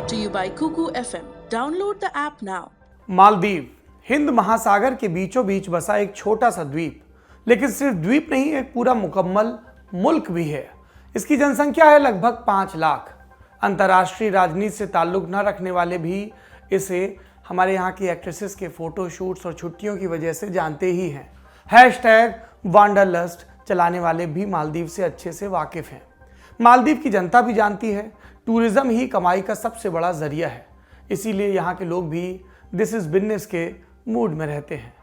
brought to you by Kuku FM. Download the app now. Maldives Hind महासागर के बीचों बीच बसा एक छोटा सा द्वीप, लेकिन सिर्फ द्वीप नहीं, एक पूरा मुकम्मल मुल्क भी है। इसकी जनसंख्या है लगभग 5 लाख। अंतर्राष्ट्रीय राजनीति से ताल्लुक न रखने वाले भी इसे हमारे यहाँ की एक्ट्रेसेस के फोटो शूट्स और छुट्टियों की वजह से जानते ही हैं। हैशटैग वांडरलस्ट चलाने वाले भी मालदीव से अच्छे से वाकिफ हैं। मालदीव की जनता भी जानती है टूरिज्म ही कमाई का सबसे बड़ा जरिया है, इसीलिए यहाँ के लोग भी दिस इज बिजनेस के मूड में रहते हैं।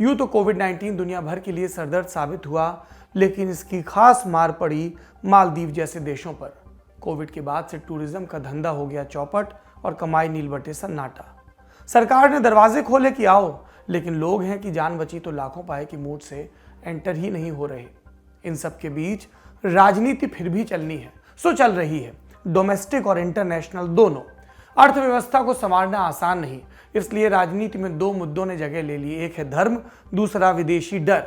यूँ तो कोविड-19 दुनिया भर के लिए सरदर्द साबित हुआ, लेकिन इसकी खास मार पड़ी मालदीव जैसे देशों पर। कोविड के बाद से टूरिज्म का धंधा हो गया चौपट और कमाई नीलबटे सन्नाटा। सरकार ने दरवाजे खोले कि आओ, लेकिन लोग हैं कि जान बची तो लाखों पाए की मूड से एंटर ही नहीं हो रहे। इन सब के बीच राजनीति फिर भी चलनी है, सो चल रही है, डोमेस्टिक और इंटरनेशनल दोनों। अर्थव्यवस्था को संवारना आसान नहीं, इसलिए राजनीति में 2 मुद्दों ने जगह ले ली। एक है धर्म, दूसरा विदेशी डर।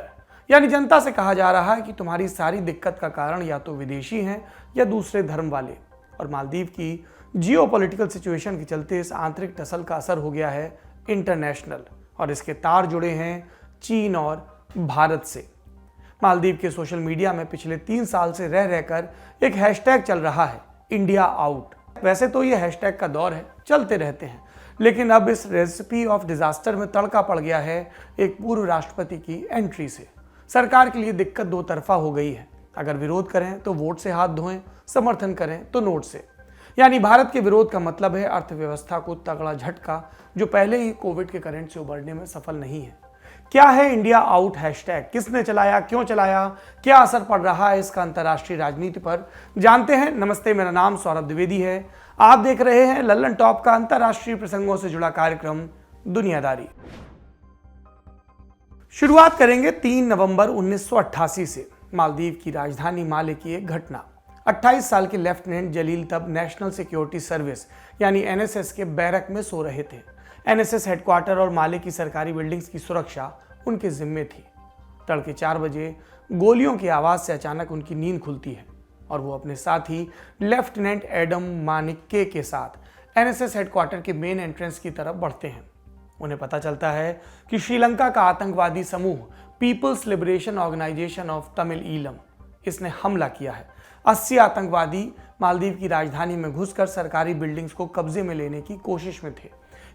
यानी जनता से कहा जा रहा है कि तुम्हारी सारी दिक्कत का कारण या तो विदेशी हैं या दूसरे धर्म वाले। और मालदीव की जियोपॉलिटिकल सिचुएशन के चलते इस आंतरिक टसल का असर हो गया है इंटरनेशनल, और इसके तार जुड़े हैं चीन और भारत से। मालदीव के सोशल मीडिया में पिछले 3 साल से रह रहकर एक हैशटैग चल रहा है, इंडिया आउट। वैसे तो ये हैशटैग का दौर है, चलते रहते हैं, लेकिन अब इस रेसिपी ऑफ डिजास्टर में तड़का पड़ गया है एक पूर्व राष्ट्रपति की एंट्री से। सरकार के लिए दिक्कत 2 तरफा हो गई है। अगर विरोध करें तो वोट से हाथ धोएं, समर्थन करें तो नोट से। यानी भारत के विरोध का मतलब है अर्थव्यवस्था को तगड़ा झटका, जो पहले ही कोविड के करंट से उबरने में सफल नहीं है। क्या है इंडिया आउट हैशटैग, किसने चलाया, क्यों चलाया, क्या असर पड़ रहा है इसका अंतर्राष्ट्रीय राजनीति पर, जानते हैं। नमस्ते, मेरा नाम सौरभ द्विवेदी है। आप देख रहे हैं लल्लन टॉप का अंतर्राष्ट्रीय प्रसंगों से जुड़ा कार्यक्रम दुनियादारी। शुरुआत करेंगे 3 नवंबर 1988 से। मालदीव की राजधानी माले की एक घटना। 28 साल के लेफ्टिनेंट जलील तब नेशनल सिक्योरिटी सर्विस यानी एनएसएस के बैरक में सो रहे थे। एनएसएस हेडक्वार्टर और माले की सरकारी बिल्डिंग्स की सुरक्षा उनके जिम्मे थी। तड़के 4 बजे गोलियों की आवाज से अचानक उनकी नींद खुलती है और वो अपने साथी लेफ्टिनेंट एडम मानिक्के के साथ एनएसएस हेडक्वार्टर के मेन एंट्रेंस की तरफ बढ़ते हैं। उन्हें पता चलता है कि श्रीलंका का आतंकवादी समूह People's Liberation Organisation of Tamil Eelam इसने हमला किया है। 80 आतंकवादी मालदीव की राजधानी में घुसकर सरकारी बिल्डिंग्स को कब्जे में लेने की कोशिश में थे।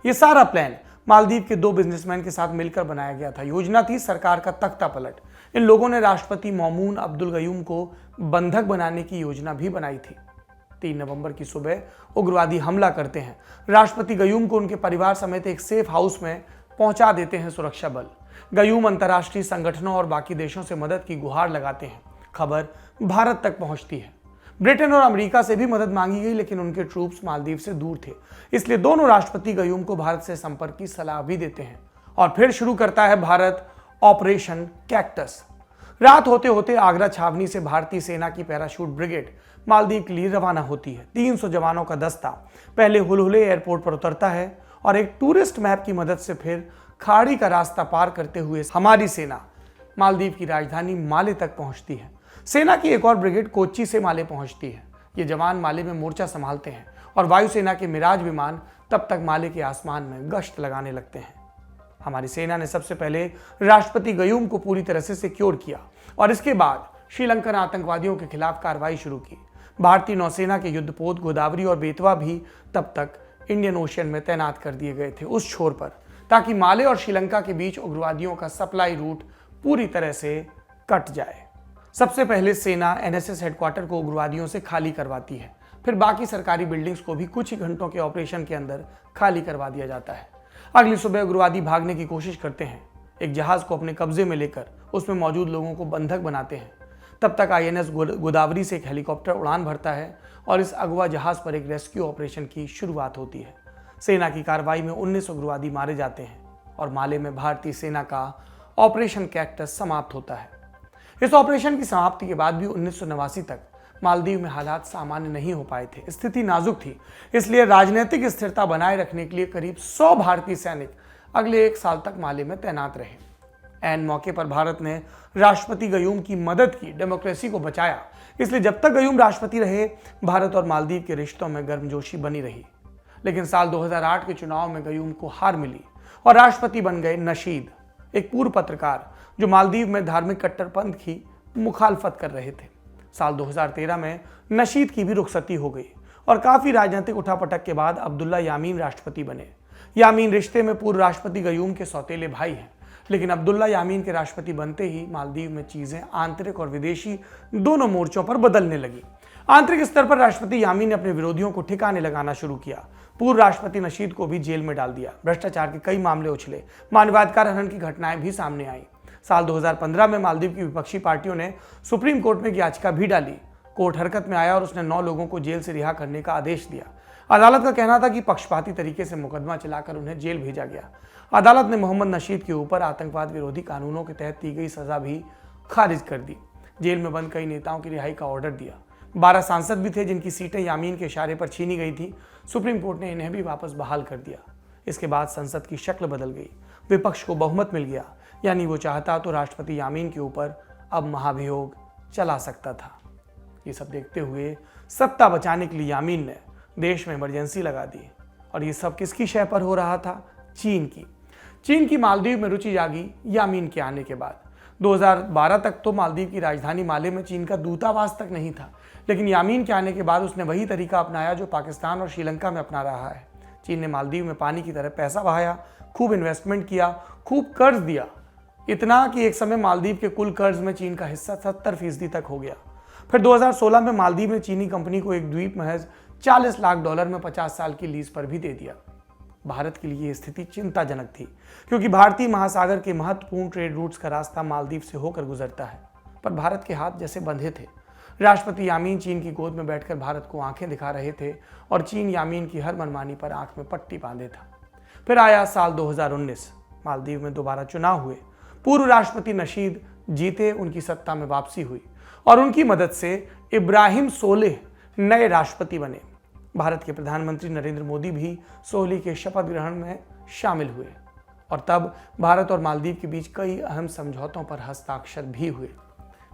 ये सारा प्लान मालदीव के 2 बिजनेसमैन के साथ मिलकर बनाया गया था। योजना थी सरकार का तख्ता पलट। इन लोगों ने राष्ट्रपति मौमून अब्दुल गयूम को बंधक बनाने की योजना भी बनाई थी। 3 नवंबर की सुबह उग्रवादी हमला करते हैं। राष्ट्रपति गयूम को उनके परिवार समेत एक सेफ हाउस में पहुंचा देते हैं सुरक्षा बल। गयूम अंतर्राष्ट्रीय संगठनों और बाकी देशों से मदद की गुहार लगाते हैं। खबर भारत तक पहुंचती है। ब्रिटेन और अमेरिका से भी मदद मांगी गई, लेकिन उनके ट्रूप्स मालदीव से दूर थे, इसलिए दोनों राष्ट्रपति गयूम को भारत से संपर्क की सलाह भी देते हैं। और फिर शुरू करता है भारत ऑपरेशन कैक्टस। रात होते होते आगरा छावनी से भारतीय सेना की पैराशूट ब्रिगेड मालदीव के लिए रवाना होती है। 300 जवानों का दस्ता पहले हुलहुले एयरपोर्ट पर उतरता है और एक टूरिस्ट मैप की मदद से फिर खाड़ी का रास्ता पार करते हुए हमारी सेना मालदीव की राजधानी माले तक पहुंचती है। सेना की एक और ब्रिगेड कोच्चि से माले पहुंचती है। ये जवान माले में मोर्चा संभालते हैं और वायुसेना के मिराज विमान तब तक माले के आसमान में गश्त लगाने लगते हैं। हमारी सेना ने सबसे पहले राष्ट्रपति गयूम को पूरी तरह से सिक्योर किया और इसके बाद श्रीलंकन आतंकवादियों के खिलाफ कार्रवाई शुरू की। भारतीय नौसेना के युद्धपोत गोदावरी और बेतवा भी तब तक इंडियन ओशियन में तैनात कर दिए गए थे उस छोर पर, ताकि माले और श्रीलंका के बीच उग्रवादियों का सप्लाई रूट पूरी तरह से कट जाए। सबसे पहले सेना एनएसएस हेडक्वार्टर को उग्रवादियों से खाली करवाती है, फिर बाकी सरकारी बिल्डिंग्स को भी कुछ ही घंटों के ऑपरेशन के अंदर खाली करवा दिया जाता है। अगली सुबह उग्रवादी भागने की कोशिश करते हैं। एक जहाज को अपने कब्जे में लेकर उसमें मौजूद लोगों को बंधक बनाते हैं। तब तक आईएनएस गोदावरी से एक हेलीकॉप्टर उड़ान भरता है और इस अगवा जहाज पर एक रेस्क्यू ऑपरेशन की शुरुआत होती है। सेना की कार्रवाई में 19 उग्रवादी मारे जाते हैं और माले में भारतीय सेना का ऑपरेशन कैक्टस समाप्त होता है। इस ऑपरेशन की समाप्ति के बाद भी 1989 तक मालदीव में हालात सामान्य नहीं हो पाए थे। स्थिति नाजुक थी, इसलिए राजनीतिक स्थिरता बनाए रखने के लिए करीब 100 भारतीय सैनिक अगले 1 साल तक माले में तैनात रहे। ऐन मौके पर भारत ने राष्ट्रपति गयूम की मदद की, डेमोक्रेसी को बचाया। इसलिए जब तक गयूम राष्ट्रपति रहे, भारत और मालदीव के रिश्तों में गर्मजोशी बनी रही। लेकिन साल 2008 के चुनाव में गयूम को हार मिली और राष्ट्रपति बन गए नशीद, एक पूर्व पत्रकार जो मालदीव में धार्मिक कट्टरपंथ की मुखालफत कर रहे थे। साल 2013 में नशीद की भी रुखसती हो गई और काफी राजनीतिक उठापटक के बाद अब्दुल्ला यामीन राष्ट्रपति बने। यामीन रिश्ते में पूर्व राष्ट्रपति गयूम के सौतेले भाई हैं, लेकिन अब्दुल्ला यामीन के राष्ट्रपति बनते ही मालदीव में चीजें आंतरिक और विदेशी दोनों मोर्चों पर बदलने लगी। आंतरिक स्तर पर राष्ट्रपति यामीन ने अपने विरोधियों को ठिकाने लगाना शुरू किया। पूर्व राष्ट्रपति नशीद को भी जेल में डाल दिया। भ्रष्टाचार के कई मामले उछले, मानवाधिकार हनन की घटनाएं भी सामने आई। साल 2015 में मालदीव की विपक्षी पार्टियों ने सुप्रीम कोर्ट में याचिका भी डाली। कोर्ट हरकत में आया और उसने 9 लोगों को जेल से रिहा करने का आदेश दिया। अदालत का कहना था कि पक्षपाती तरीके से मुकदमा चलाकर उन्हें जेल भेजा गया। अदालत ने मोहम्मद नशीद के ऊपर आतंकवाद विरोधी कानूनों के तहत दी गई सजा भी खारिज कर दी। जेल में बंद कई नेताओं की रिहाई का ऑर्डर दिया। 12 सांसद भी थे जिनकी सीटें यामीन के इशारे पर छीनी गई थी। सुप्रीम कोर्ट ने इन्हें भी वापस बहाल कर दिया। इसके बाद संसद की शक्ल बदल गई, विपक्ष को बहुमत मिल गया, यानी वो चाहता तो राष्ट्रपति यामीन के ऊपर अब महाभियोग चला सकता था। ये सब देखते हुए सत्ता बचाने के लिए यामीन ने देश में इमरजेंसी लगा दी। और ये सब किसकी शय पर हो रहा था? चीन की मालदीव में रुचि जागी यामीन के आने के बाद। 2012 तक तो मालदीव की राजधानी माले में चीन का दूतावास तक नहीं था, लेकिन यामीन के आने के बाद उसने वही तरीका अपनाया जो पाकिस्तान और श्रीलंका में अपना रहा है। चीन ने मालदीव में पानी की तरह पैसा बहाया, खूब इन्वेस्टमेंट किया, खूब कर्ज दिया, इतना कि एक समय मालदीव के कुल कर्ज में चीन का हिस्सा 70% तक हो गया। फिर 2016 में मालदीव ने चीनी कंपनी को एक द्वीप महज $40 लाख में 50 साल की लीज पर भी दे दिया। भारत के लिए स्थिति चिंताजनक थी, क्योंकि भारतीय महासागर के महत्वपूर्ण ट्रेड रूट्स का रास्ता मालदीव से होकर गुजरता है। पर भारत के हाथ जैसे बंधे थे। राष्ट्रपति यामीन चीन की गोद में बैठकर भारत को आंखें दिखा रहे थे और चीन यामीन की हर मनमानी पर आंख में पट्टी बांधे था। फिर आया साल 2019, मालदीव में दोबारा चुनाव हुए। पूर्व राष्ट्रपति नशीद जीते, उनकी सत्ता में वापसी हुई और उनकी मदद से इब्राहिम सोलेह नए राष्ट्रपति बने। भारत के प्रधानमंत्री नरेंद्र मोदी भी सोलेह के शपथ ग्रहण में शामिल हुए और तब भारत और मालदीव के बीच कई अहम समझौतों पर हस्ताक्षर भी हुए।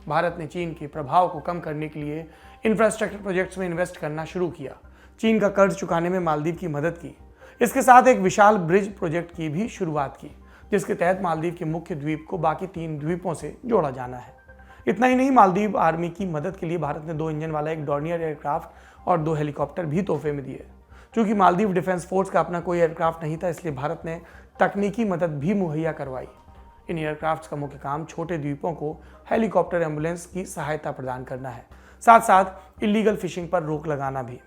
भारत ने चीन के प्रभाव को कम करने के लिए इंफ्रास्ट्रक्चर प्रोजेक्ट्स में इन्वेस्ट करना शुरू किया। चीन का कर्ज चुकाने में मालदीव की मदद की। इसके साथ एक विशाल ब्रिज प्रोजेक्ट की भी शुरुआत की, जिसके तहत मालदीव के मुख्य द्वीप को बाकी 3 द्वीपों से जोड़ा जाना है। इतना ही नहीं, मालदीव आर्मी की मदद के लिए भारत ने 2 इंजन वाला एक डॉर्नियर एयरक्राफ्ट और 2 हेलीकॉप्टर भी तोहफे में दिए। क्योंकि मालदीव डिफेंस फोर्स का अपना कोई एयरक्राफ्ट नहीं था, इसलिए भारत ने तकनीकी मदद भी मुहैया करवाई। इन एयरक्राफ्ट्स का मुख्य काम छोटे द्वीपों को हेलीकॉप्टर एम्बुलेंस की सहायता प्रदान करना है, साथ साथ इलीगल फिशिंग पर रोक लगाना भी।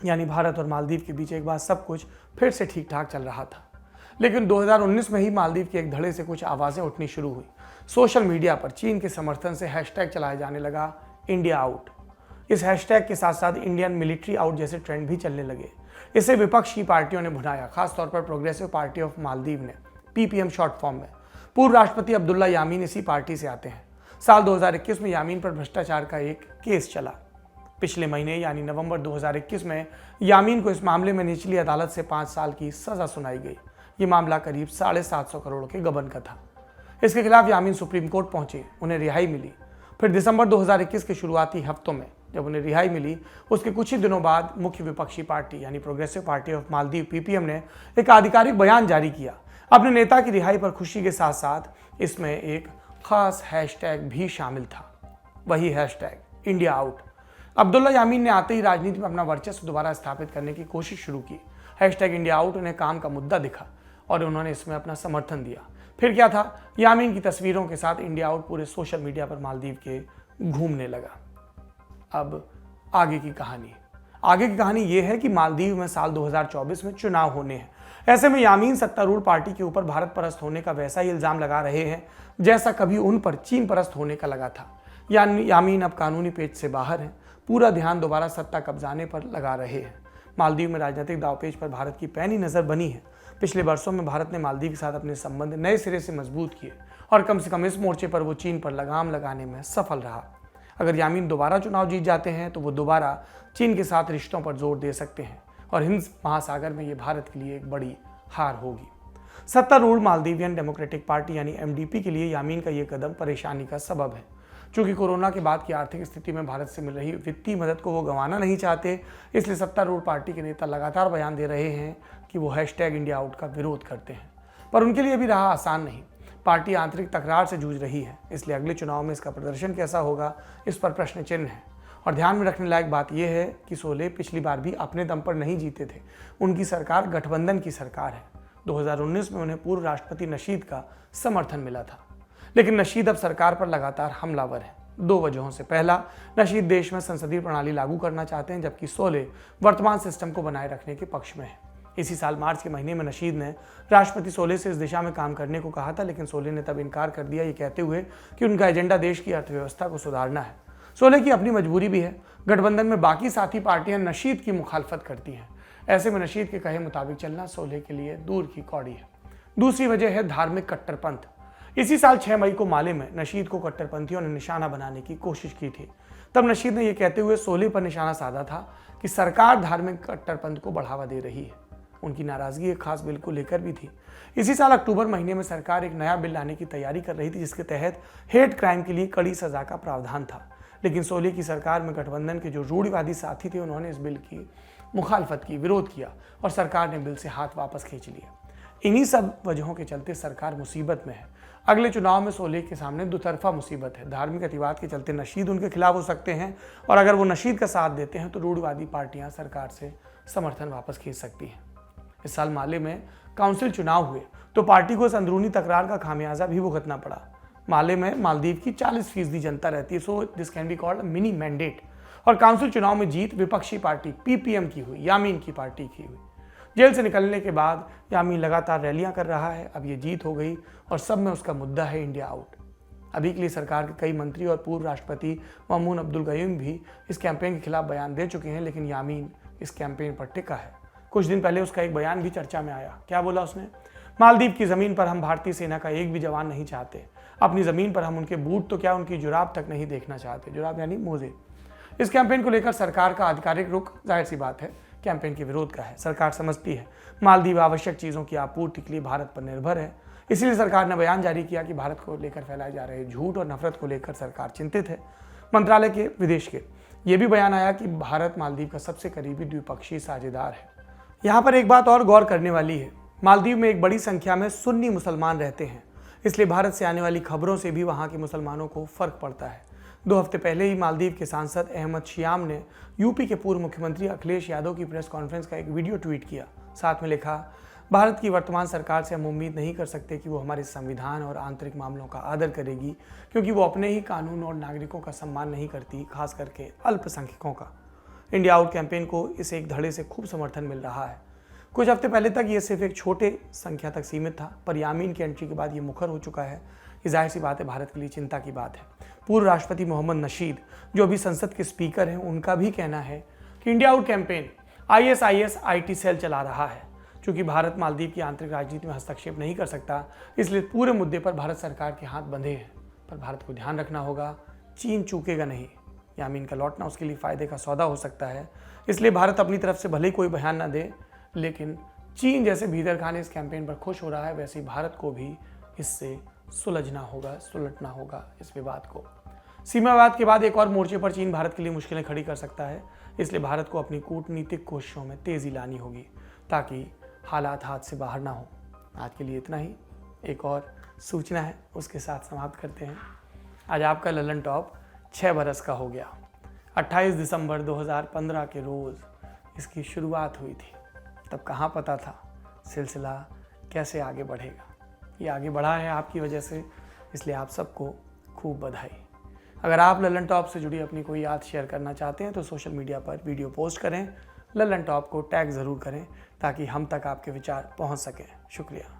यानी भारत और मालदीव के बीच एक बार सब कुछ फिर से ठीक ठाक चल रहा था। लेकिन 2019 में ही मालदीव के एक धड़े से कुछ आवाजें उठनी शुरू हुई। सोशल मीडिया पर चीन के समर्थन से हैशटैग चलाया जाने लगा, इंडिया आउट। इस हैशटैग के साथ साथ इंडियन मिलिट्री आउट जैसे ट्रेंड भी चलने लगे। इसे विपक्ष की पार्टियों ने भुनाया, खासतौर पर प्रोग्रेसिव पार्टी ऑफ मालदीव ने, PPM शॉर्ट फॉर्म में। पूर्व राष्ट्रपति अब्दुल्ला यामीन इसी पार्टी से आते हैं। साल 2021 में यामीन पर भ्रष्टाचार का एक केस चला। पिछले महीने यानी नवंबर 2021 में यामीन को इस मामले में निचली अदालत से 5 साल की सजा सुनाई गई। ये मामला करीब 750 करोड़ के गबन का था। इसके खिलाफ यामीन सुप्रीम कोर्ट पहुंचे, उन्हें रिहाई मिली। फिर दिसंबर 2021 के शुरुआती हफ्तों में जब उन्हें रिहाई मिली, उसके कुछ ही दिनों बाद मुख्य विपक्षी पार्टी यानी progressive party of Maldives PPM ने एक आधिकारिक बयान जारी किया। अपने नेता की रिहाई पर खुशी के साथ साथ इसमें एक खास हैशटैग भी शामिल था, वही हैशटैग इंडिया आउट। अब्दुल्ला यामीन ने आते ही राजनीति में अपना वर्चस्व दोबारा स्थापित करने की कोशिश शुरू की। हैशटैग इंडिया आउट उन्हें काम का मुद्दा दिखा और उन्होंने इसमें अपना समर्थन दिया। फिर क्या था, यामीन की तस्वीरों के साथ इंडिया आउट पूरे सोशल मीडिया पर मालदीव के घूमने लगा। अब आगे की कहानी ये है कि मालदीव में साल 2024 में चुनाव होने हैं। ऐसे में यामीन सत्तारूढ़ पार्टी के ऊपर भारत परस्त होने का वैसा ही इल्जाम लगा रहे हैं जैसा कभी उन पर चीन परस्त होने का लगा था। यानी यामीन अब कानूनी पेच से बाहर हैं, पूरा ध्यान दोबारा सत्ता कब्जाने पर लगा रहे हैं। मालदीव में राजनीतिक दावपेच पर भारत की पैनी नजर बनी है। पिछले वर्षों में भारत ने मालदीव के साथ अपने संबंध नए सिरे से मजबूत किए और कम से कम इस मोर्चे पर वो चीन पर लगाम लगाने में सफल रहा। अगर यामीन दोबारा चुनाव जीत जाते हैं तो वो दोबारा चीन के साथ रिश्तों पर जोर दे सकते हैं और हिंद महासागर में ये भारत के लिए एक बड़ी हार होगी। सत्तारूढ़ मालदीवियन डेमोक्रेटिक पार्टी यानी MDP के लिए यामीन का ये कदम परेशानी का सबब है। चूंकि कोरोना के बाद की आर्थिक स्थिति में भारत से मिल रही वित्तीय मदद को वो गंवाना नहीं चाहते, इसलिए सत्तारूढ़ पार्टी के नेता लगातार बयान दे रहे हैं कि वो #इंडिया आउट का विरोध करते हैं। पर उनके लिए भी राह आसान नहीं। पार्टी आंतरिक तकरार से जूझ रही है, इसलिए अगले चुनाव में इसका प्रदर्शन कैसा होगा, इस पर प्रश्न चिन्ह है। और ध्यान में रखने लायक बात यह है कि सोले पिछली बार भी अपने दम पर नहीं जीते थे। उनकी सरकार गठबंधन की सरकार है। 2019 में उन्हें पूर्व राष्ट्रपति नशीद का समर्थन मिला था, लेकिन नशीद अब सरकार पर लगातार हमलावर है। 2 वजहों से। पहला, नशीद देश में संसदीय प्रणाली लागू करना चाहते हैं, जबकि सोले वर्तमान सिस्टम को बनाए रखने के पक्ष में है। इसी साल मार्च के महीने में नशीद ने राष्ट्रपति सोले से इस दिशा में काम करने को कहा था, लेकिन सोले ने तब इनकार कर दिया, ये कहते हुए कि उनका एजेंडा देश की अर्थव्यवस्था को सुधारना है। सोले की अपनी मजबूरी भी है। गठबंधन में बाकी साथी पार्टियां नशीद की मुखालफत करती हैं। ऐसे में नशीद के कहे मुताबिक चलना सोले के लिए दूर की कौड़ी है। दूसरी वजह है धार्मिक कट्टरपंथ। इसी साल 6 मई को माले में नशीद को कट्टरपंथियों ने निशाना बनाने की कोशिश की थी। तब नशीद ने यह कहते हुए सोले पर निशाना साधा था कि सरकार धार्मिक कट्टरपंथ को बढ़ावा दे रही है। उनकी नाराजगी एक खास बिल को लेकर भी थी। इसी साल अक्टूबर महीने में सरकार एक नया बिल लाने की तैयारी कर रही थी, जिसके तहत हेट क्राइम के लिए कड़ी सजा का प्रावधान था। लेकिन सोले की सरकार में गठबंधन के जो रूढ़िवादी साथी थे, उन्होंने इस बिल की मुखालफत की, विरोध किया और सरकार ने बिल से हाथ वापस खींच लिया। इन्हीं सब वजहों के चलते सरकार मुसीबत में है। अगले चुनाव में सोले के सामने दुतरफा मुसीबत है। धार्मिक अतिवाद के चलते नशीद उनके खिलाफ हो सकते हैं, और अगर वो नशीद का साथ देते हैं तो रूढ़िवादी पार्टियां सरकार से समर्थन वापस खींच सकती हैं। इस साल माले में काउंसिल चुनाव हुए तो पार्टी को इस अंदरूनी तकरार का खामियाजा भी भुगतना पड़ा। माले में मालदीव की 40% जनता रहती है, so this can be called mini mandate. और काउंसिल चुनाव में जीत विपक्षी पार्टी PPM की हुई, यामीन की पार्टी की हुई। जेल से निकलने के बाद यामीन लगातार रैलियां कर रहा है। अब ये जीत हो गई और सब में उसका मुद्दा है इंडिया आउट। अभी के लिए सरकार के कई मंत्री और पूर्व राष्ट्रपति ममून अब्दुल गयूम भी इस कैंपेन के खिलाफ बयान दे चुके हैं, लेकिन यामीन इस कैंपेन पर टिका है। कुछ दिन पहले उसका एक बयान भी चर्चा में आया। क्या बोला उसने? मालदीव की जमीन पर हम भारतीय सेना का एक भी जवान नहीं चाहते। अपनी जमीन पर हम उनके बूट तो क्या, उनकी जुराब तक नहीं देखना चाहते। जुराब यानी मोजे। इस कैंपेन को लेकर सरकार का आधिकारिक रुख, जाहिर सी बात है, कैंपेन के विरोध का है। सरकार समझती है मालदीव आवश्यक चीजों की आपूर्ति के लिए भारत पर निर्भर है। इसीलिए सरकार ने बयान जारी किया कि भारत को लेकर फैलाए जा रहे झूठ और नफरत को लेकर सरकार चिंतित है। मंत्रालय के विदेश के ये भी बयान आया कि भारत मालदीव का सबसे करीबी द्विपक्षीय साझेदार है। यहाँ पर एक बात और गौर करने वाली है। मालदीव में एक बड़ी संख्या में सुन्नी मुसलमान रहते हैं, इसलिए भारत से आने वाली खबरों से भी वहाँ के मुसलमानों को फर्क पड़ता है। 2 हफ्ते पहले ही मालदीव के सांसद अहमद शियाम ने यूपी के पूर्व मुख्यमंत्री अखिलेश यादव की प्रेस कॉन्फ्रेंस का एक वीडियो ट्वीट किया। साथ में लिखा, भारत की वर्तमान सरकार से हम उम्मीद नहीं कर सकते कि वो हमारे संविधान और आंतरिक मामलों का आदर करेगी, क्योंकि वो अपने ही कानून और नागरिकों का सम्मान नहीं करती, खास करके अल्पसंख्यकों का। इंडिया आउट कैंपेन को इस एक धड़े से खूब समर्थन मिल रहा है। कुछ हफ्ते पहले तक ये सिर्फ एक छोटे संख्या तक सीमित था, पर यामीन की एंट्री के बाद ये मुखर हो चुका है। ये जाहिर सी बात है, भारत के लिए चिंता की बात है। पूर्व राष्ट्रपति मोहम्मद नशीद, जो अभी संसद के स्पीकर हैं, उनका भी कहना है कि India out campaign ISIS IT cell चला रहा है। चूंकि भारत मालदीव की आंतरिक राजनीति में हस्तक्षेप नहीं कर सकता, इसलिए पूरे मुद्दे पर भारत सरकार के हाथ बंधे हैं। पर भारत को ध्यान रखना होगा, चीन चूकेगा नहीं। यामीन का लौटना उसके लिए फायदे का सौदा हो सकता है। इसलिए भारत अपनी तरफ से भले ही कोई बयान ना दे, लेकिन चीन जैसे भीतर खाने इस कैंपेन पर खुश हो रहा है, वैसे ही भारत को भी इससे सुलझना होगा, सुलटना होगा इस विवाद को। सीमा विवाद के बाद एक और मोर्चे पर चीन भारत के लिए मुश्किलें खड़ी कर सकता है। इसलिए भारत को अपनी कूटनीतिक कोशिशों में तेजी लानी होगी, ताकि हालात हाथ से बाहर ना हो। आज के लिए इतना ही। एक और सूचना है, उसके साथ समाप्त करते हैं। आज आपका ललन टॉप 6 बरस का हो गया। 28 दिसंबर 2015 के रोज़ इसकी शुरुआत हुई थी। तब कहाँ पता था सिलसिला कैसे आगे बढ़ेगा। ये आगे बढ़ा है आपकी वजह से, इसलिए आप सबको खूब बधाई। अगर आप ललन टॉप से जुड़ी अपनी कोई याद शेयर करना चाहते हैं तो सोशल मीडिया पर वीडियो पोस्ट करें, ललन टॉप को टैग ज़रूर करें, ताकि हम तक आपके विचार पहुंच सकें। शुक्रिया।